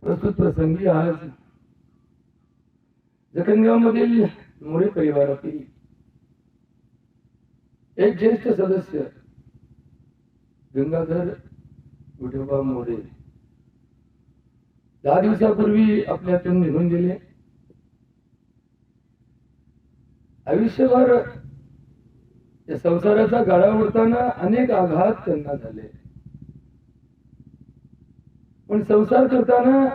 प्रस्तुत प्रसंगी आज जखणगावमधील मोरे परिवारातील एक ज्येष्ठ सदस्य गंगाधर विठोबा मोरे 10 दिवसापूर्वी आपल्यातून निघून गेले. आयुष्यभर या संसाराचा गाडा उडताना अनेक आघात त्यांना झाले, पण संसार करताना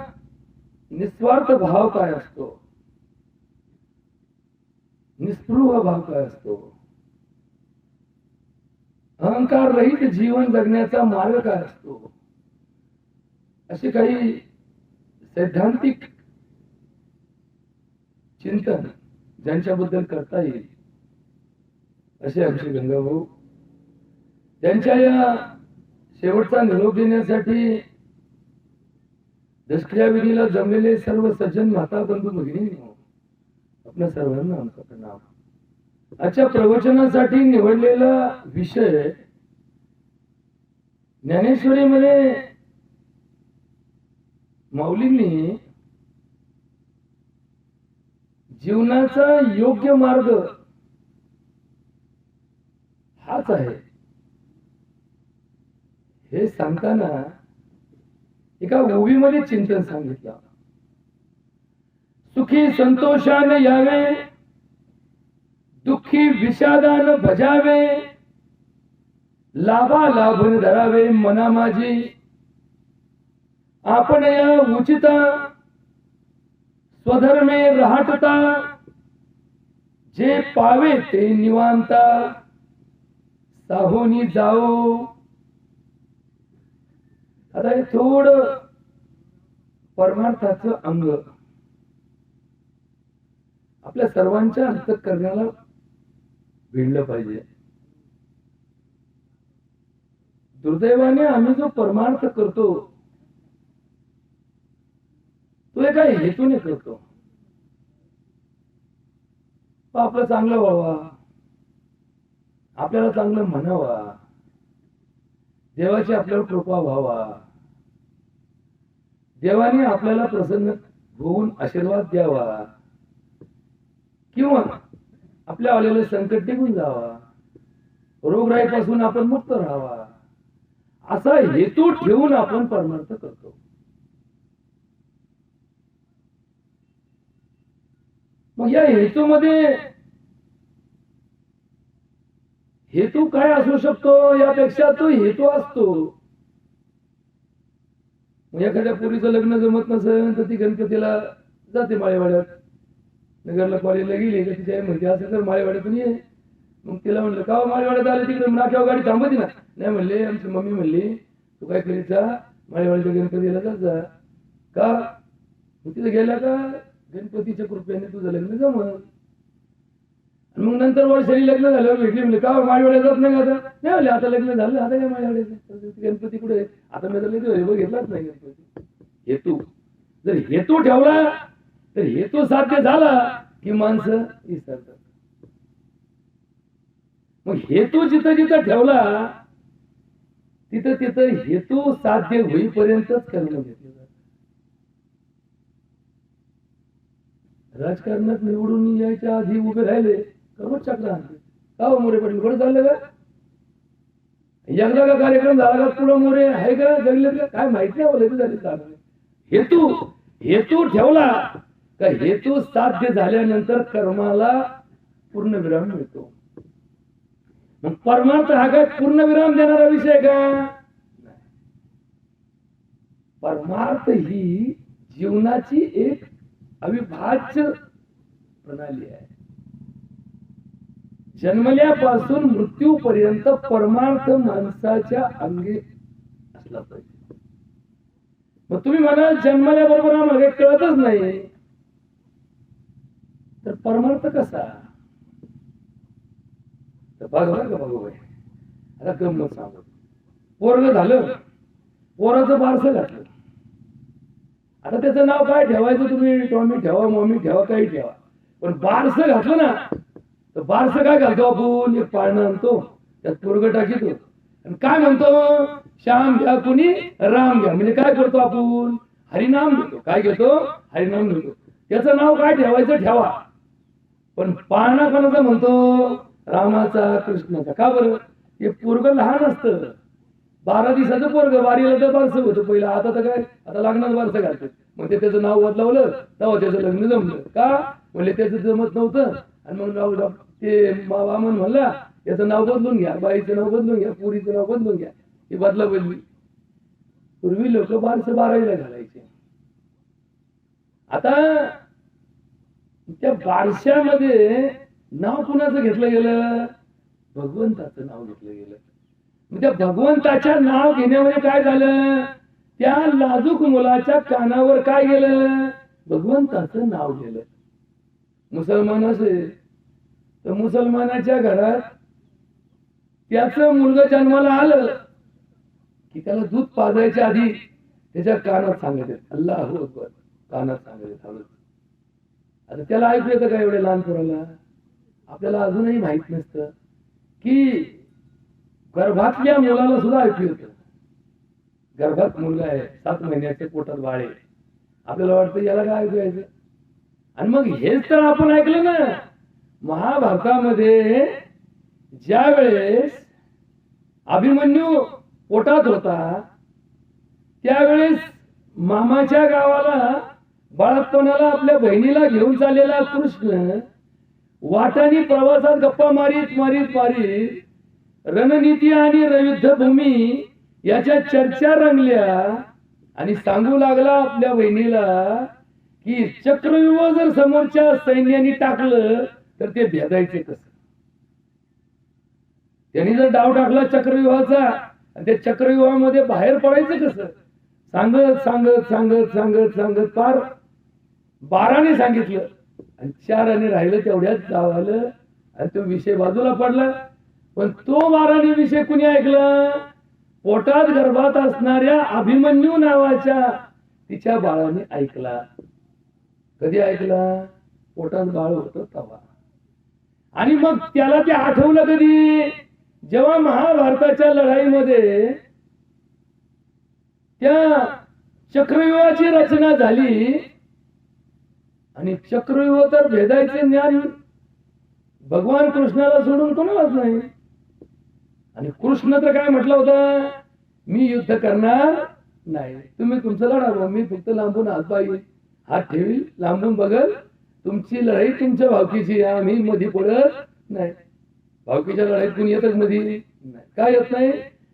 निस्वार्थ भाव काय असतो, निस्पृह भाव काय असतो, अहंकार रहित जीवन जगण्याचा मार्ग काय असतो, असे काही सैद्धांतिक चिंतन ज्यांच्याबद्दल करता येईल असे आमचे गंगाभाऊ. त्यांच्या या शेवटचा निरोप देण्यासाठी दशक्रियाविधीला जमलेले सर्व सज्जन माता बंधू भगिनींनो, आपल्या सर्वांना आमचा प्रणाम. आजच्या प्रवचनासाठी निवडलेला विषय ज्ञानेश्वरीमध्ये माऊलींनी जीवनाचा योग्य मार्ग हाच आहे हे सांगताना एका ओवीमध्ये चिंतन सांगितलं. सुखी संतोषाने यावे, दुःखी विषादान भजावे, लाभा लाभून धरावे मना माझी, आपण या उचिता स्वधर्मे राहटता, जे पावे ते निवांता साहोनी जाओ. आता हे थोडं परमार्थाचं अंग आपल्या सर्वांच्या अंतःकरणाला भिडलं पाहिजे. दुर्दैवाने आम्ही जो परमार्थ करतो तो एका हेतूने करतो. आपलं चांगलं व्हावा, आपल्याला चांगलं म्हणावा, देवाची आपल्यावर कृपा व्हावा, देवाने आपल्याला प्रसन्न होऊन आशीर्वाद द्यावा, किंवा आपल्या आलेलं संकट निघून जावा, रोगराईपासून आपण मुक्त राहावा, असा हेतू ठेवून आपण परमार्थ करतो. मग या हेतूमध्ये हेतू काय असू शकतो यापेक्षा तो हेतू असतो. एखाद्या पोरीचं लग्न जमत नसेल तर ती गणपतीला जाते माळेवाड्यात, नगरला कॉलेजला गेली तर तिच्या म्हणते असं तर माळेवाड्यातून ये. मग तिला म्हणलं का माळेवाड्यात आले तिकडे नाक्यावर गाडी थांबती ना. नाही म्हणले आमची मम्मी म्हणली तू काय करीत जा माळेवाड्याच्या गणपतीला जात जा. का तिथे गेला का गणपतीच्या कृपेने तुझं लग्न जमल. मग नंतर वर्षानी लग्न झालं भेटली म्हणले का माळेवाड्यात जात नाही. आता नाही म्हणले आता लग्न झालं आता काय माळेवाड्यात गणपती कुठे आता मी घेतलाच नाही गणपती. हेतू जर हेतू ठेवला तर हेतू साध्य झाला की माणसं विसरतात. मग हेतू जिथं जिथं ठेवला तिथं तिथं हेतू साध्य होईपर्यंतच कर्म घेतलं जातं. राजकारणात निवडून यायच्या आधी उभे राहिले कर्मच चक्र आणते. का मोरे पाटील कुठे चाललं का, एकदा का कार्यक्रम झाला का पुढं मोरे आहे का जगले काय माहिती नाही. झाले चालू हेतू हेतू ठेवला का हेतू साध्य झाल्यानंतर कर्माला पूर्ण विराम मिळतो. मग परमार्थ हा काय पूर्ण विराम देणारा विषय का. परमार्थ ही जीवनाची एक अविभाज्य प्रणाली आहे. जन्मल्यापासून मृत्यूपर्यंत परमार्थ माणसाच्या अंगी असला पाहिजे. मग तुम्ही म्हणा जन्मल्याबरोबर आम्हाला कळतच नाही तर परमार्थ कसा. तर बघा का बघू आता गमत सांगतो. पोरग झालं, पोराचं बारसं घातलं. आता त्याचं नाव काय ठेवायचं तुम्ही, टॉमी ठेवा मॉमी ठेवा काही ठेवा, पण बारसं घातलं ना तर बारसं काय घालतो आपण, एक पाळणं आणतो त्यात पोरग टाकीतो आणि काय म्हणतो श्याम घ्या कुणी राम घ्या. म्हणजे काय करतो आपण हरिनाम घेतो. काय घेतो? हरिनाम घेतो. त्याचं नाव काय ठेवायचं ठेवा, पण पाळणा कोणाचा म्हणतो? रामाचा, कृष्णाचा. का बरं? हे पोरग लहान असतं, 12 दिवसाचं पोरग. वारीला तर बारसं होतं पहिलं, आता तर काय, आता लग्नात बारसं घालतात. मग ते त्याचं नाव बदलावलं, तेव्हा त्याचं लग्न जमलं. का? म्हणजे त्याचं जमत नव्हतं. आणि मग ते वामन म्हणला याचं नाव बदलून घ्या, बाईचं नाव बदलून घ्या, पुरीचं नाव बदलून घ्या. हे बदला बदली. पूर्वी लोक बारसं 12वीला घालायचे. आता त्या बारशामध्ये नाव कुणाचं घेतलं गेलं? भगवंताचं नाव घेतलं गेलं. त्या भगवंताच्या नाव घेण्यामध्ये काय झालं? त्या लाजूक मुलाच्या कानावर काय गेलं? भगवंताचं नाव गेलं. मुसलमान असेल तर मुसलमानाच्या घरात त्याचं मुलगा जन्माला आलं की त्याला दूध पाजायच्या आधी त्याच्या कानात सांगायचे अल्लाहू अकबर, कानात सांगायचे. आता त्याला ऐकू येतं का एवढे लहान पोराला? आपल्याला अजूनही माहित नसतं की गर्भातल्या मुलाला सुद्धा ऐकू येतं. गर्भात मुलगा आहे, 7 महिन्याच्या पोटात बाळ आहे. आपल्याला वाटतं याला काय ऐकू यायचं? आणि मग हेच तर आपण ऐकलं ना महाभारतामध्ये, ज्या वेळेस अभिमन्यू पोटात होता त्यावेळेस मामाच्या गावाला बाळपणाला आपल्या बहिणीला घेऊन चाललेला कृष्ण वाटानी प्रवासात गप्पा मारीत मारीत मारीत रणनीती आणि युद्धभूमी याच्या चर्चा रंगल्या आणि सांगू लागला आपल्या बहिणीला की चक्रव्यूह जर समोरच्या सैन्याने टाकलं तर ते भेदायचे कसं. त्यांनी जर डाव टाकला चक्रव्यूहाचा आणि त्या चक्रव्यूहामध्ये बाहेर पडायचं कसं, सांगत सांगत सांगत सांगत सांगत फार 12ने सांगितलं आणि 4 राहिलं. तेवढ्याच गावाला आणि तो विषय बाजूला पडला. पण तो 12ने विषय कुणी ऐकला? पोटात गर्भात असणाऱ्या अभिमन्यू नावाच्या तिच्या बाळाने ऐकला. कधी ऐकला? पोटात बाळ होतं तेव्हा. आणि मग त्याला ते आठवलं कधी? जेव्हा महाभारताच्या लढाईमध्ये त्या चक्रव्यूहाची रचना झाली आणि चक्रव्यूह तर भेदायचे ज्ञान भगवान कृष्णाला सोडून कोणालाच नाही. आणि कृष्ण तर काय म्हटलं होतं? मी युद्ध करणार नाही, तुम्ही तुमचं लढा, मी फक्त लांबून हात ठेवील, लांबून बघल, तुमची लढाई तुमच्या भावकीची, आम्ही मध्ये पडत नाही. भावकीच्या लढाईत कोणी येतच मध्ये नाही. काय येत नाही?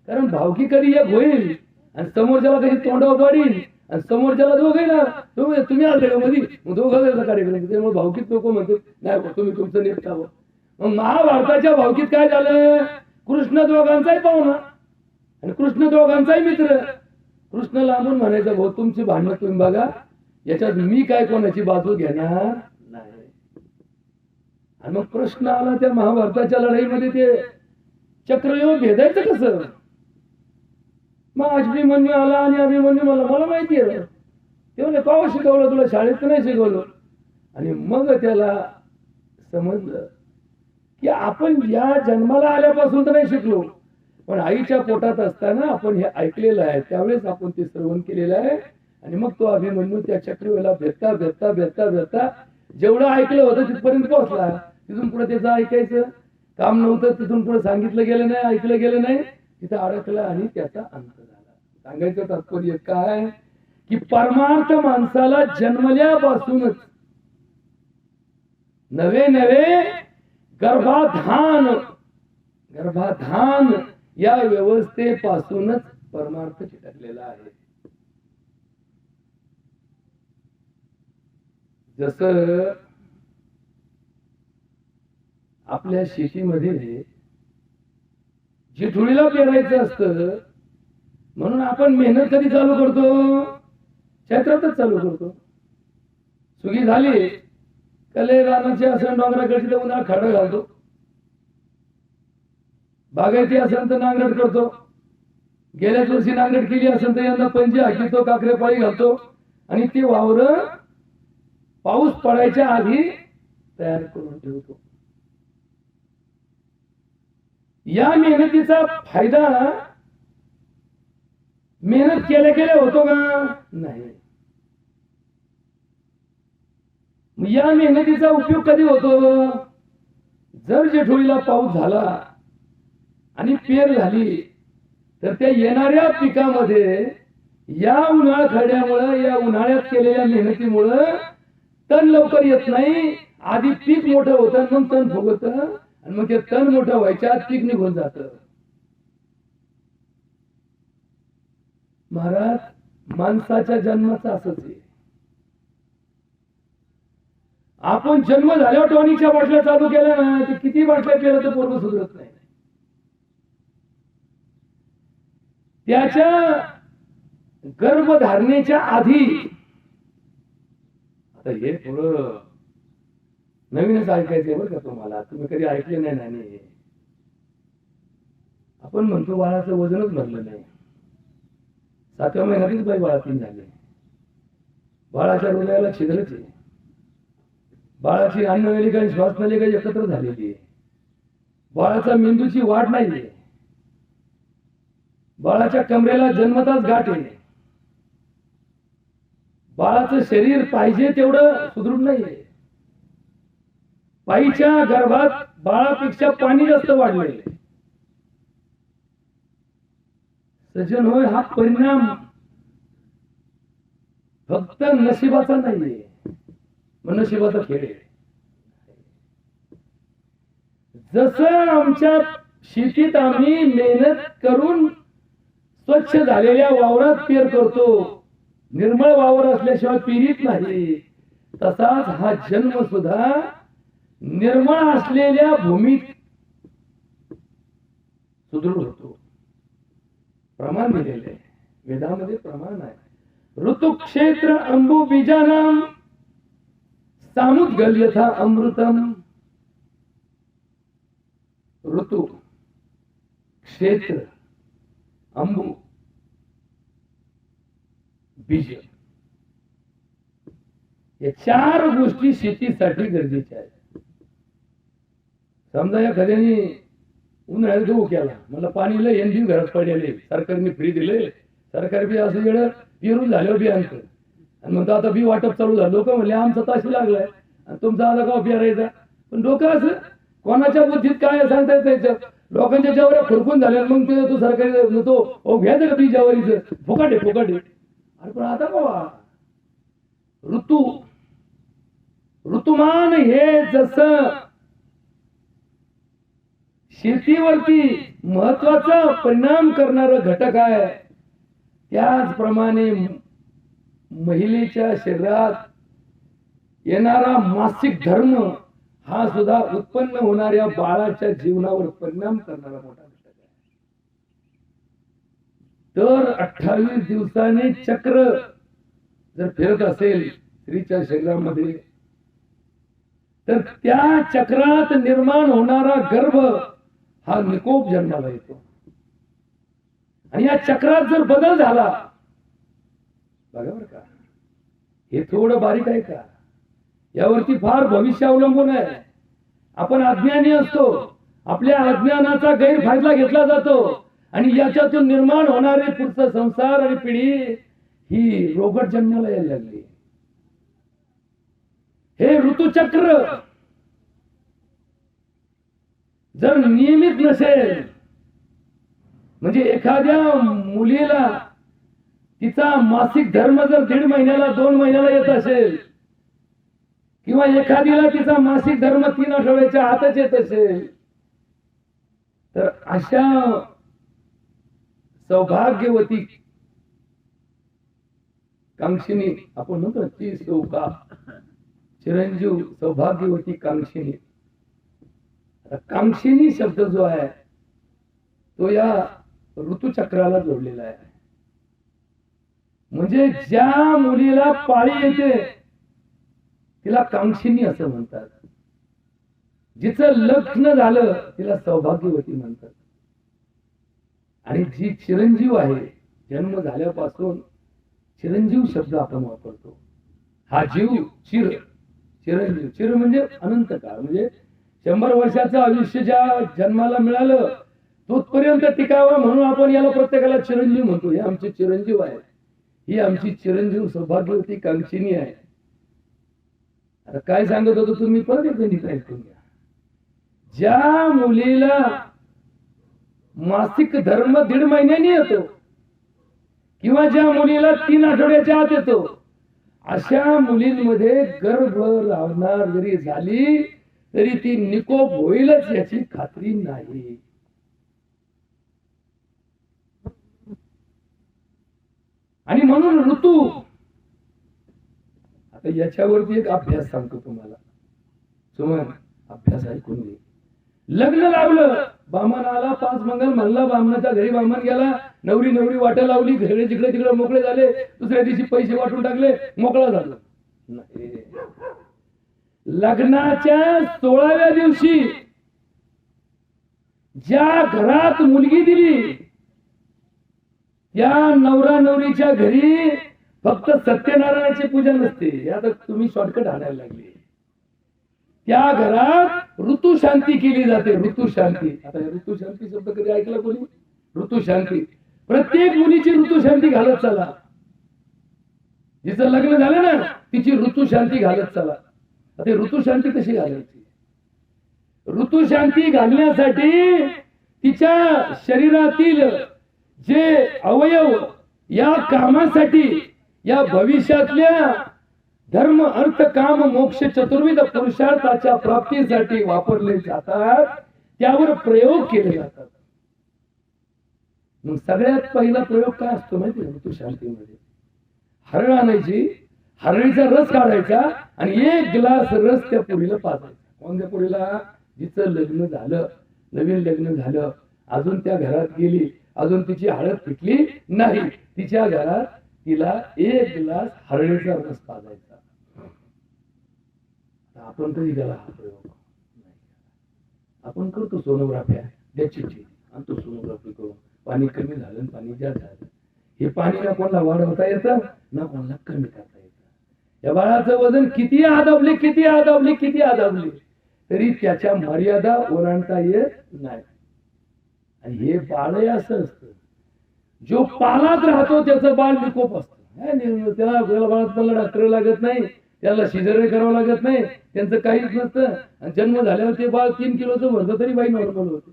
कारण भावकी कधी एक होईल आणि समोरच्याला कधी तोंडावर पाडील आणि समोरच्याला दोघे ना तुम्ही आले का मध्ये, मग दोघांचा कार्यक्रम. त्यामुळे भावकीत लोक म्हणतो नाही तुम्ही तुमचं नीट खावं. मग महाभारताच्या भावकीत काय झालं? कृष्ण दोघांचाही पाहुणा आणि कृष्ण दोघांचाही मित्र. कृष्ण लांबून म्हणायचा भाऊ तुमची भांडणं तुम्ही बघा, याच्यात मी काय कोणाची बाजू घेणार नाही. आणि मग प्रश्न आला त्या महाभारताच्या लढाईमध्ये ते चक्रव्यूह भेदायचं कसं? मग अभिमन्यू आला आणि अभिमन्यू मला माहिती आहे ते म्हणजे का शिकवलं तुला? शाळेत नाही शिकवलं. आणि मग त्याला समजलं की आपण या जन्माला आल्यापासून तर नाही शिकलो, पण आईच्या पोटात असताना आपण हे ऐकलेलं आहे, त्यावेळेस आपण ते श्रवण केलेलं आहे. आणि मग तो अभिमन्यू त्या चक्रव्यूहाला भेटता भेटता भेटता भेटता जेवढं ऐकलं होतं तिथपर्यंत पोहोचला. तिथून पुढे त्याचं ऐकायचं काम नव्हतं, तिथून पुढे सांगितलं गेलं नाही, ऐकलं गेलं नाही, तिथं अडकला आणि त्याचा अंत झाला. सांगायचं तात्पर्य काय की परमार्थ माणसाला जन्मल्यापासूनच नवे नवे गर्भाधान या व्यवस्थेपासूनच परमार्थ चिटकलेला आहे. जसं आपल्या शेतीमध्ये जिठुळीला पेरायचं असतं म्हणून आपण मेहनत कधी चालू करतो? चैत्रातच चालू करतो. सुगी झाली कले रानाची असेल डोंगराकडची तर उन्हाळा खडा घालतो, बागायती असेल तर नांगरट करतो, गेल्याच वर्षी नांगरट केली असेल तर यंदा पंजी हाकितो, काकरे पाळी घालतो आणि ती वावर पाऊस पडायच्या आधी तयार करून ठेवतो. या मेहनतीचा फायदा मेहनत केल्या केल्या होतो का? नाही. या मेहनतीचा उपयोग कधी होतो? जर जेठोळीला पाऊस झाला आणि पेर झाली तर त्या येणाऱ्या पिकामध्ये या उन्हाळ खड्यामुळं, या उन्हाळ्यात केलेल्या मेहनतीमुळं तण लवकर येत नाही. आधी पीक मोठं होतं, मग तण फुगत, आणि मग ते तण मोठं व्हायच्या पीक निघून जात. महाराज, माणसाच्या जन्माचं असंच आहे. आपण जन्म झाल्यावर टॉनिकच्या बाटल्या चालू केल्या ना, ते किती बाटल्या केलं तर पोरग सुधरत नाही. त्याच्या गर्भधारणेच्या आधी, आता हे थोडं नवीनच ऐकायचंय बरं का तुम्हाला, तुम्ही कधी ऐकले नाही नानी. आपण म्हणतो बाळाचं वजनच भरलं नाही. 7व्या महिन्यातच बाई बाळातीन झाले. बाळाच्या हृदयाला छिद्रच आहे. बाळाची अन्ननलिका आणि श्वासनलिका एकत्र झालेली आहे. बाळाच्या मेंदूची वाढ नाहीये. बाळाच्या कमरेला जन्मताच गाठ आहे. बाळाचं शरीर पाहिजे तेवढं सुदृढ नाहीये. बाईच्या गर्भात बाळापेक्षा पाणी जास्त वाढले. सज्जन होय, हा परिणाम फक्त नशिबाचा नाहीये, नशिबाचा खेळ आहे. जसं आमच्या शेतीत आम्ही मेहनत करून स्वच्छ झालेल्या वावरात पेर करतो, निर्मळ वावर असल्याशिवाय पेरीत नाही, तसाच हा जन्म सुद्धा निर्मळ असलेल्या भूमीत सुदृढ होतो. प्रमाण दिलेले आहे वेदामध्ये, प्रमाण आहे. ऋतु क्षेत्र अंबु बीजानाम सामुद्गल यथा अमृतम. ऋतु, क्षेत्र, अंबु, बीज, या 4 गोष्टी शेतीसाठी गरजेच्या आहेत. समजा या एखाद्याने उन्हाळ्यात गहू केला, मला पाणी लय एनजी घरात पडलेले, सरकारने फ्री दिले, सरकार बी असं येणं पेरून झालं बी आणतं, आणि म्हणतो आता बी वाटप चालू झालं. लोक म्हणले आमचा ताशी लागलाय आणि तुमचा आता गाव पेरायचा. पण लोक असं कोणाच्या बुद्धीत काय सांगता येतं, लोकांच्या ज्यावर खुरकून झाल्या, मग तो सरकारी तो घ्यायचं का बी ज्यावरीचं, फुकाटे फुकाटे. अरे पण आता बाबा ऋतू, ऋतुमान हे जसं शेतीवरती महत्वाचा परिणाम करणारा घटक आहे, त्याचप्रमाणे महिलेच्या शरीरात येणारा मासिक धर्म हा सुद्धा उत्पन्न होणाऱ्या बाळाच्या जीवनावर परिणाम करणारा मोठा घटक आहे. तर 28 दिवसाने चक्र जर फिरत असेल स्त्रीच्या शरीरामध्ये, तर त्या चक्रात निर्माण होणारा गर्भ हा निकोप जन्माला येतो. आणि या चक्रात जर बदल झाला, बघा बरं का, हे थोडं बारीक आहे का, यावरती फार भविष्य अवलंबून आहे. आपण अज्ञानी असतो, आपल्या अज्ञानाचा गैरफायदा घेतला जातो, आणि याच्यातून निर्माण होणारे पुढचा संसार आणि पिढी ही रोगट जन्माला यायला लागली. हे ऋतुचक्र जर नियमित नसेल, म्हणजे एखाद्या मुलीला तिचा मासिक धर्म जर 1.5 महिन्याला 2 महिन्याला येत असेल, किंवा एखादीला तिचा मासिक धर्म 3 आठवड्याच्या आतच येत असेल, तर अशा सौभाग्यवती कांक्षिणी, आपण म्हणतो ती सौका चिरंजीव सौभाग्यवती कांक्षिणी. कांक्षिणी शब्द जो आहे तो या ऋतुचक्राला जोडलेला आहे. म्हणजे ज्या मुलीला पाळी येते तिला कांक्षिणी असं म्हणतात, जिचं लग्न झालं तिला सौभाग्यवती म्हणतात. आणि जी चिरंजीव आहे, जन्म झाल्यापासून चिरंजीव शब्द आपण वापरतो. हा जीव चिरंजीव, चिर म्हणजे अनंत काळ, म्हणजे 100 वर्षाचं आयुष्य ज्या जन्माला मिळालं तोपर्यंत टिकावा, म्हणून आपण याला प्रत्येकाला चिरंजीव म्हणतो. हे आमचे चिरंजीव आहे, ही आमची चिरंजीव सौभाग्यवती कांक्षिणी आहे. आता काय सांगत होतो तुम्ही परत एकदा नीट ऐकून घ्या. ज्या मुलीला मासिक धर्म 1.5 महिन्यानी येतो किंवा ज्या मुलीला 3 आठवड्याच्या आत येतो, अशा मुलींमध्ये गर्भ लावणार जरी झाली तरी ती निकोप होईलच याची खात्री नाही. आणि म्हणून ऋतू, आता याच्यावरती एक अभ्यास सांगतो तुम्हाला. सुमन, अभ्यास ऐकून घे. लग्न लावलं, बामण आला, 5 मंगल म्हणला, बामणाच्या घरी बामण गेला, नवरी वाटा लावली, घरी जिकडे तिकडे मोकळे झाले, दुसऱ्या दिवशी पैसे वाटून टाकले, मोकळा झाला. नाही, लग्नाच्या 16व्या दिवशी ज्या घरात मुलगी दिली त्या नवरा नवरीच्या घरी फक्त सत्यनारायणाची पूजा नसते. आता तुम्ही शॉर्टकट आणायला लागले. त्या घरात ऋतुशांती केली जाते. ऋतुशांती, आता ऋतुशांती शब्द कधी ऐकला कोणी? ऋतुशांती. प्रत्येक मुलीची ऋतुशांती घालत चला. जिचं लग्न झालं ना तिची ऋतुशांती घालत चला. आता ऋतुशांती कशी घालायची? ऋतुशांती घालण्यासाठी तिच्या शरीरातील जे अवयव या कामासाठी, या भविष्यातल्या धर्म अर्थ काम मोक्ष चतुर्विध पुरुषार्थाच्या प्राप्तीसाठी वापरले जातात, त्यावर प्रयोग केले जातात. मग सगळ्यात पहिला प्रयोग काय असतो माहिती आहे? ऋतुशांतीमध्ये हरळ आणायची, हरळीचा रस काढायचा आणि 1 ग्लास रस त्या पुरीला पाजायचा. कोणत्या पुरीला? जिचं लग्न झालं, नवीन लग्न झालं, अजून त्या घरात गेली, अजून तिची हळद पिटली नाही, तिच्या घरात तिला 1 ग्लास हरळीचा रस पाजायचा. आपण कधी गेला हा प्रयोग? आपण करतो सोनोग्राफी, द्या चिठ्ठी आणि तो सोनोग्राफी करू, पाणी कमी झालं, पाणी जास्त झालं. हे पाणी ना कोणाला वाढवता येतं ना कोणाला कमी करता येतं. या बाळाचं वजन किती आदाबले तरी त्याच्या मर्यादा ओलांडता येत नाही. आणि हे बाळ असं असतं, जो पालात राहतो त्याचं बाळ निकोप असतं. त्याला बाळात मला डॉक्टर लागत नाही, त्याला सिझर करावं लागत नाही, त्यांचं काहीच नसतं. जन्म झाल्यावर ते बाळ 3 किलोचं भरतं तरी बाई नॉर्मल होते.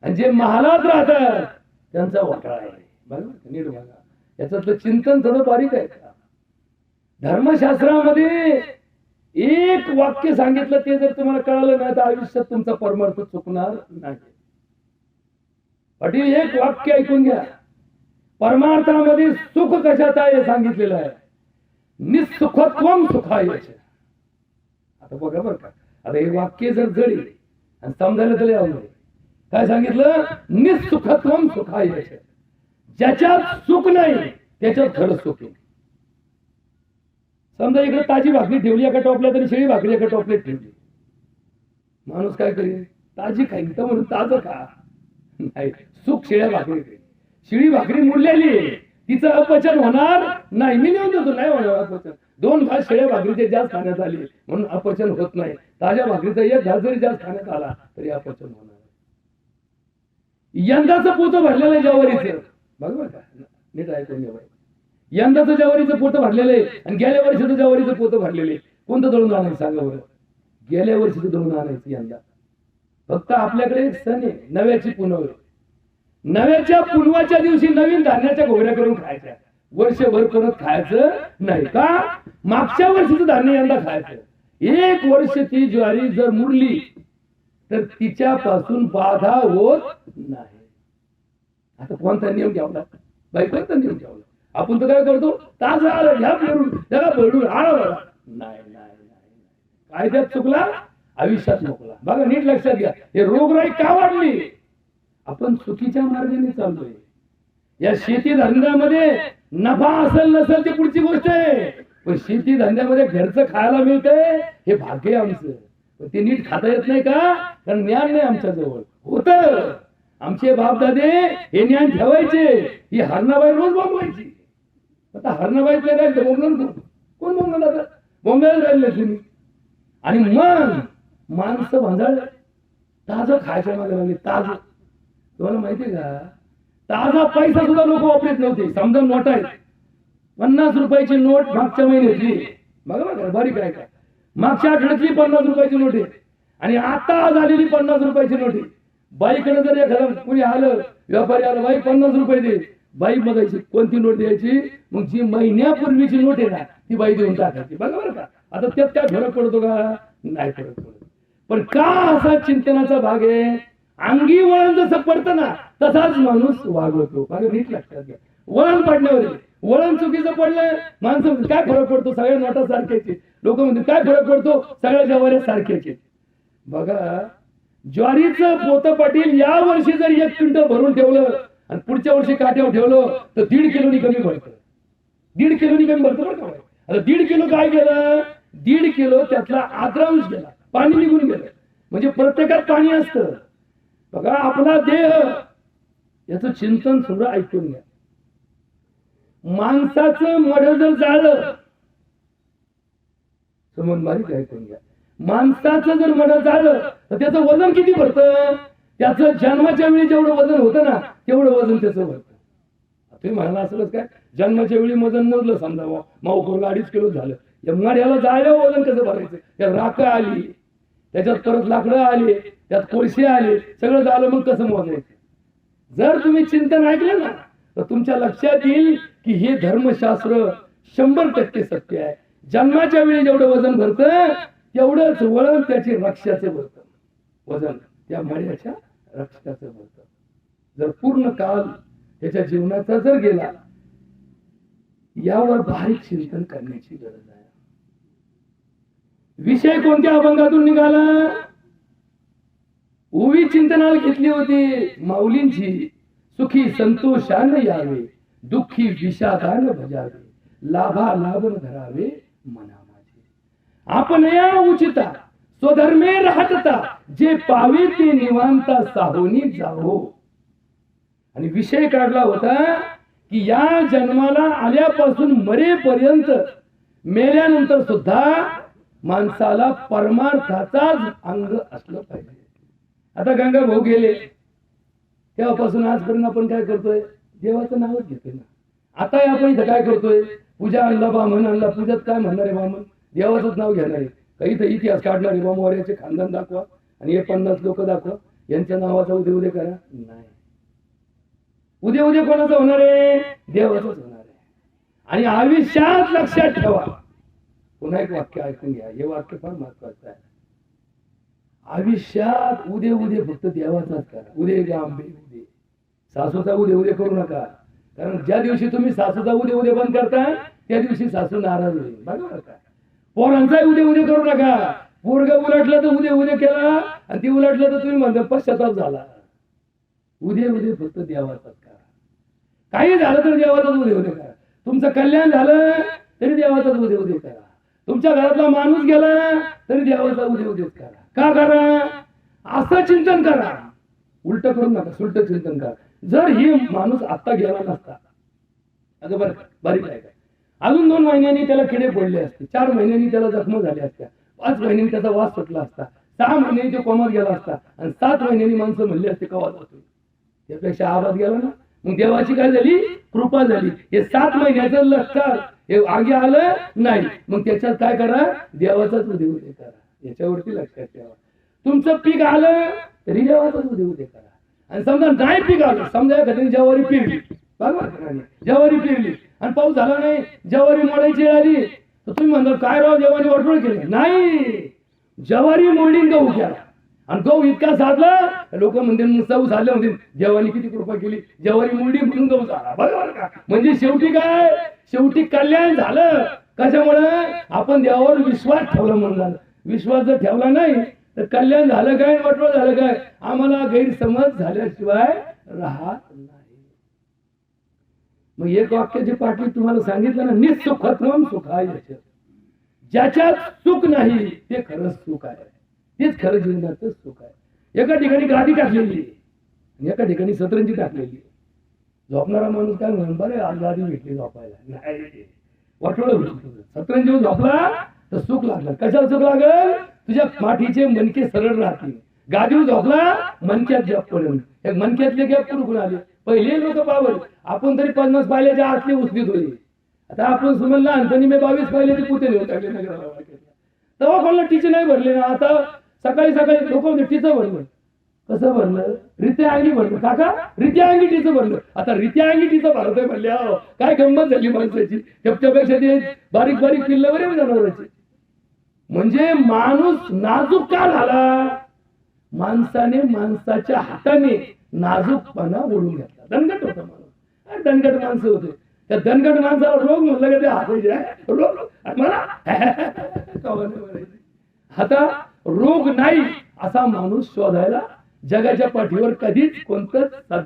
आणि जे महालात राहतात त्यांचा वाटाळा आहे. बघा नीट बघा, याच्यातलं चिंतन थोडं बारीक आहे का? धर्मशास्त्रामध्ये एक वाक्य सांगितलं, ते जर तुम्हाला कळालं नाही तर आयुष्यात तुमचा परमार्थ चुकणार नाही. पाटील, एक वाक्य ऐकून घ्या. परमार्थामध्ये सुख कशात आहे सांगितलेलं आहे. निसुखत्वम सुखायच. आता बघा बरं का, आता हे वाक्य जर जळी आणि समजायला तरी आवडेल. काय सांगितलं? निसुखत्वम सुखायच. ज्याच्यात सुख नाही त्याच्यात खरं सुख आहे. समजा इकडे ताजी भाकरी ठेवली एका टोपल्या, तरी शिळी भाकरी एका टोपल्यात ठेवली, माणूस काय करेल? ताजी खाईल तर म्हणून ताजं खा. नाही, सुख शिळ्या भाकरी. शिळी भाकरी मुरलेली, तिचं अपचन होणार नाही. मी लिहून देतो, नाही होणार अपचन. 2 घास शिळ्या भाकरीचे जास्त खाण्यात आले म्हणून अपचन होत नाही. ताज्या भाकरीचा 1 घास जरी जास्त खाण्यात आला तरी अपचन होणार. यंदाचं पोतं भरलेलं आहे ज्वारीचं. बघा का, नीट ऐकून घ्या बाई. यंदाचं ज्वारीचं पोतं भरलेलं आहे आणि गेल्या वर्षीचं ज्वारीचं पोतं भरलेलं आहे. कोणतं दळून आणायचं सांगा बरं? गेल्या वर्षीचं दळून आणायचं यंदा. फक्त आपल्याकडे एक सण आहे, नव्याची पुनव. नव्याच्या पुनवाच्या दिवशी नवीन धान्याच्या घोगऱ्या करून खायच्या. वर्षभर परत खायचं नाही. का? मागच्या वर्षीचं धान्य यंदा खायचं. 1 वर्ष ती ज्वारी जर मुरली तर तिच्यापासून बाधा होत नाही. आता कोणता नियम घ्यावा? बाई कोणता नियम घ्यावा? आपण तर काय करतो? ताजा आला घ्या पेरून, त्याला भरडून आळा बघा. नाही, कायद्यात चुकला, आयुष्यात मोकला. बघा नीट लक्षात घ्या, हे रोगराई का वाढली? आपण चुकीच्या मार्गाने चाललोय. या शेती धंद्यामध्ये नफा असेल नसेल ती पुढची गोष्ट आहे, पण शेती धंद्यामध्ये घरचं खायला मिळतंय हे भाग्य आमचं. पण ते नीट खाता येत नाही का? कारण ज्ञान नाही आमच्या जवळ. होत आमचे बापदादे हे ज्ञान ठेवायचे. ही हरणाबाई रोज बोंबवायची. आता हरणाबाई राहिले बोंबलं कोण बोंबलं? आता बोंबलायला राहिले तुम्ही. आणि मग माणसं भांजाळ ताजं खायच्या मागे लागले. ताजं, तुम्हाला माहितीये का? ताजा पैसा सुद्धा लोक वापरत नव्हते. समजा नोट आहेत, 50 रुपयाची नोट मागच्या महिन्यातली. बघा बारीक आहे का? मागच्या आठवड्यातली 50 रुपयाची नोट आहे आणि आता झालेली 50 रुपयाची नोट आहे. बाईकडे जर एखादा कुणी आलं, व्यापारी आला, बाई 50 रुपये दे, बाई बघायची कोणती नोट द्यायची, मग जी महिन्यापूर्वीची नोट आहे ना ती बाई देऊन टाकायची. बघा बरं का, आता त्यात काय फरक पडतो का? नाही फरक पडत. पण का असा चिंतनाचा भाग आहे? अंगी वळण जसं पडतं ना तसाच माणूस वागवतो. बघा नीट लक्षात घ्या. वळण पडण्यावर वळण चुकीचं पडलं, माणसं काय फरक पडतो? सगळ्या नोटा सारख्याचे. लोक म्हणतात काय फरक पडतो? सगळ्या जवाऱ्या सारख्याचे. बघा ज्वारीचं पोतं पाटील या वर्षी जर 1 क्विंटल भरून ठेवलं आणि पुढच्या वर्षी काट्यावर ठेवलं तर 1.5 किलोनी कमी भरतं. 1.5 किलोनी कमी भरतं बरं का. आता 1.5 किलो काय केलं? 1.5 किलो त्यातला आद्रांश गेला, पाणी निघून गेलं. म्हणजे प्रत्येकात पाणी असतं. बघा आपला देह याचं चिंतन थोडं ऐकून घ्या. माणसाचं मड जर जाळलं, समज बारीक ऐकून घ्या, माणसाचं जर मड जाळलं तर त्याचं वजन किती भरतं? त्याचं जन्माच्या वेळी जेवढं वजन होतं ना तेवढं वजन त्याचं भरतं. तुम्ही म्हणाला असलच काय, जन्माच्या वेळी वजन मोजलं समजा माऊकोर 2.5 किलो झालं, या माड्याला जाळल्यावर वजन कसं भरायचं? त्यात राख आली, त्याच्यात परत लाकडं आली, त्यात कोळसे आले, सगळं झालं, मग कसं मोजायचं? जर तुम्ही चिंतन ऐकलं ना तर तुमच्या लक्षात येईल की हे धर्मशास्त्र 100% सत्य आहे. जन्माच्या वेळी जेवढं वजन भरतं तेवढंच वळण त्याचे रक्षाचं भरतं. वजन त्या माड्याच्या रक्षाचं भरतं. जर पूर्ण काल त्याच्या जीवनाचा जर गेला, यावर बारीक चिंतन करण्याची गरज आहे. विषय कोणत्या अभंगातून निघाला? उभी चिंतनाला घेतली होती माऊलींची. सुखी संतोषाने यावे, दुःखी विषादान भजावे, लाभा लाभन धरावे मना माझे. आपण या उचिता स्वधर्मे राहतता, जे पावे ते निवांता साहोनी जावो. आणि विषय काढला होता की या जन्माला आल्यापासून मरेपर्यंत, मेल्यानंतर सुद्धा माणसाला परमार्थाचाच अंग असलं पाहिजे. आता गंगा भाऊ गेले तेव्हापासून आजपर्यंत आपण काय करतोय? देवाचं नावच घेतोय ना. आता आपण इथं काय करतोय? पूजा आणला, बामण आणला, पूजात काय म्हणणार आहे बामण? देवाचंच नाव घेणार आहे. काही तर इतिहास काढणारे बामवाऱ्याचे खानदान दाखवा आणि हे 50 लोक दाखवा, यांच्या नावाचा उद्या उद्या करा. नाही, उद्या उद्या कोणाचं होणार आहे? देवाचंच होणार आहे. आणि आयुष्यात लक्षात ठेवा, पुन्हा एक वाक्य ऐकून घ्या, हे वाक्य फार महत्वाचं आहे. आयुष्यात उद्या उद्या फक्त देवाचाच करा. उद्या उद्या आंबे, उद्या सासूचा उद्या उद्या करू नका. कारण ज्या दिवशी तुम्ही सासूचा उद्या उद्या बंद करताय त्या दिवशी सासू नाराज होईल. बघा का, पोरांचा उद्या उद्या करू नका. पोरग उलटलं तर उद्या उद्या केला आणि ती उलटलं तर तुम्ही म्हणता पश्चाताप झाला. उद्या उद्या फक्त देवाचाच करा. काही झालं तर देवाचाच उद्या उद्या करा. तुमचं कल्याण झालं तरी देवाचाच उद्या उद्या करा. तुमच्या घरातला माणूस गेला तरी देवाचा उद्या उद्या करा. का करा? असं चिंतन करा, उलट करू नका, सुलट चिंतन करा. जर ही माणूस आता गेला नसता, अगं बरं बारीक आहे काय, अजून 2 महिन्यांनी त्याला किडे पडले असते, 4 महिन्यांनी त्याला जखमा झाल्या असत्या, 5 महिन्यांनी त्याचा वास सुटला असता, 6 महिन्यांनी तो कोमात गेला असता आणि 7 महिन्यांनी माणसं म्हणली असते कवा जातो. त्यापेक्षा आवाज गेला ना. मग देवाची काय झाली? कृपा झाली. हे 7 महिन्याचं लष्कर हे आगे आलं नाही, मग त्याच्यात काय करा? देवाचाच उद्या उद्या करा. याच्यावरती लक्षात ठेवा. तुमचं पीक आलं तरी देवाचाच उद्या उद्या करा. आणि समजा नाही पीक आलं, समजा एखाद्याने ज्वारी पेरली, बघा ज्वारी पेरली आणि पाऊस झाला नाही, ज्वारी मोडायची आली तर तुम्ही म्हणता काय राव ज्वारी वाटोळ केली? नाही, ज्वारी मोडली गहू केला आणि गहू इतका साधला, लोक म्हणते नुसता झालं म्हणते जेवानी किती कृपा केली, ज्वारी मोडली म्हणून गहू झाला. बरोबर का? म्हणजे शेवटी काय? शेवटी कल्याण झालं. कशामुळे? आपण देवावर विश्वास ठेवला म्हणून झालं. विश्वास जर ठेवला नाही तर कल्याण झालं काय, वाटवं झालं काय? आम्हाला गैरसमज झाल्याशिवाय राहत नाही. मग एक वाक्य जे पाटील तुम्हाला सांगितलं ना, निसुखत्वम सुखायच. ज्याच्यात सुख नाही ते खरंच सुख आहे, तेच खरं जीवनाचं सुख आहे. एका ठिकाणी गादी टाकलेली आणि एका ठिकाणी सतरंजी टाकलेली. झोपणारा माणूस काय म्हणून बरं आज गादी भेटली झोपायला, नाही वाटोळ भेटलं. सतरंजीवर झोपला तर सुख लागलं. कशाला सुख लागल? तुझ्या पाठीचे मणके सरळ राहतील. गादीवर झोपला मनक्यात गॅप पडेल. एक मनक्यातले गॅप कुठून आले? पहिले लोक पावल, आपण तरी 50 पायल्याच्या आतले उचलीत होते. आता आपण समजला लहानपणी मी 22 पायल्याचे पुते नेऊन टाकले नगराला. तेव्हा कोणाला टीचे नाही भरले ना. आता सकाळी सकाळी लोक म्हणजे टीचं भरलं. कसं भरलं? रित्या अंगी भरलं. काका रित्या अंगी टीचं भरलं. आता रित्या अंगी टीचं भरतोय म्हणले काय गंमत झाली माणसाची. त्यापेक्षा ते बारीक बारीक पिल्ल बरे जनावरांची. म्हणजे माणूस नाजूक का झाला? माणसाने माणसाच्या हाताने नाजूकपणा ओढून घेतला. दणकट होता माणूस. दणकट माणसं होते. त्या दणकट माणसाला रोग म्हणलं का ते हाताचे रोग मला आता रोग नाही असा माणूस शोधायला जगाच्या पाठीवर कधीच कोणतंच